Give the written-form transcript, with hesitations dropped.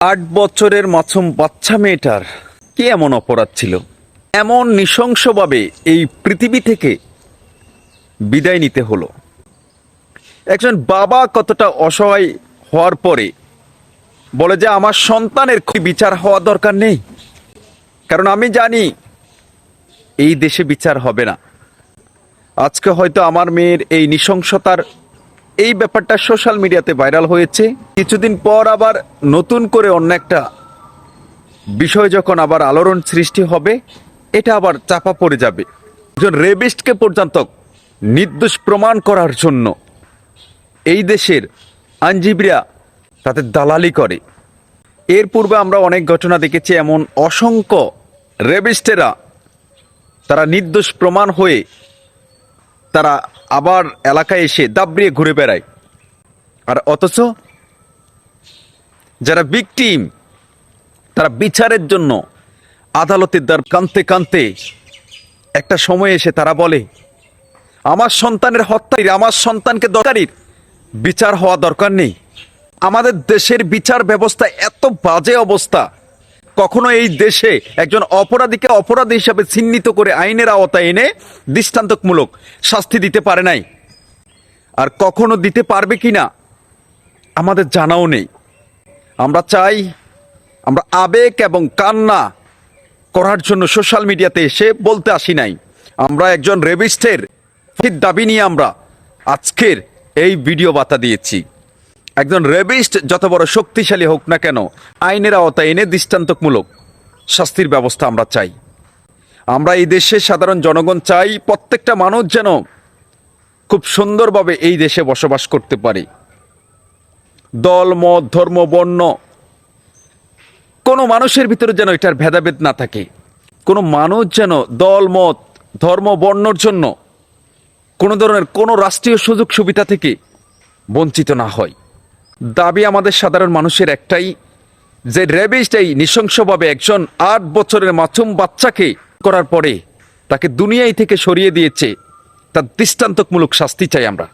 8 বছরের মাসুম বাচ্চা মেয়েটার কি এমন অপরাধ ছিল এমন নৃশংসভাবে এই পৃথিবী থেকে বিদায় নিতে হলো? একজন বাবা কতটা অসহায় হওয়ার পরে বলে যে আমার সন্তানের বিচার হওয়া দরকার নেই, কারণ আমি জানি এই দেশে বিচার হবে না। আজকে হয়তো আমার মেয়ের এই নৃশংসতার এই ব্যাপারটা সোশ্যাল মিডিয়াতে ভাইরাল হয়েছে, কিছুদিন পর আবার নতুন করে অন্য একটা বিষয় যখন আবার আলোড়ন সৃষ্টি হবে, এটা আবার চাপা পড়ে যাবে। একজন রেবিস্টকে পর্যন্ত নির্দোষ প্রমাণ করার জন্য এই দেশের আইনজীবীরা তাদের দালালি করে। এর পূর্বে আমরা অনেক ঘটনা দেখেছি, এমন অসংখ্য রেবিস্টেরা তারা নির্দোষ প্রমাণ হয়ে তারা আবার এলাকায় এসে দাবড়িয়ে ঘুরে বেড়ায়, আর অথচ যারা ভিকটিম তারা বিচারের জন্য আদালতের দ্বার কাঁদতে কাঁদতে একটা সময় এসে তারা বলে আমার সন্তানের হত্যার, আমার সন্তানকে দরকারির বিচার হওয়া দরকার নেই। আমাদের দেশের বিচার ব্যবস্থা এত বাজে অবস্থা, কখনো এই দেশে একজন অপরাধীকে অপরাধী হিসাবে চিহ্নিত করে আইনের আওতায় এনে দৃষ্টান্তমূলক শাস্তি দিতে পারে নাই, আর কখনো দিতে পারবে কিনা আমাদের জানাও নেই। আমরা চাই, আমরা আবেগ এবং কান্না করার জন্য সোশ্যাল মিডিয়াতে এসে বলতে আসি নাই, আমরা একজন রেবিস্টের দাবি নিয়ে আমরা আজকের এই ভিডিও বার্তা দিয়েছি। একজন রেবিস্ট যত বড় শক্তিশালী হোক না কেন, আইনের আওতায় এনে দৃষ্টান্তমূলক শাস্তির ব্যবস্থা আমরা চাই। আমরা এই দেশের সাধারণ জনগণ চাই প্রত্যেকটা মানুষ যেন খুব সুন্দরভাবে এই দেশে বসবাস করতে পারে। দল, মত, ধর্ম, বর্ণ কোনো মানুষের ভিতরে যেন এটার ভেদাভেদ না থাকে। কোনো মানুষ যেন দল, মত, ধর্ম, বর্ণর জন্য কোনো ধরনের কোনো রাষ্ট্রীয় সুযোগ সুবিধা থেকে বঞ্চিত না হয়। দাবি আমাদের সাধারণ মানুষের একটাই, যে রেবিস্ট এই নৃশংসভাবে একজন 8 বছরের মাসুম বাচ্চাকে করার পরে তাকে দুনিয়ায় থেকে সরিয়ে দিয়েছে, তার দৃষ্টান্তমূলক শাস্তি চাই আমরা।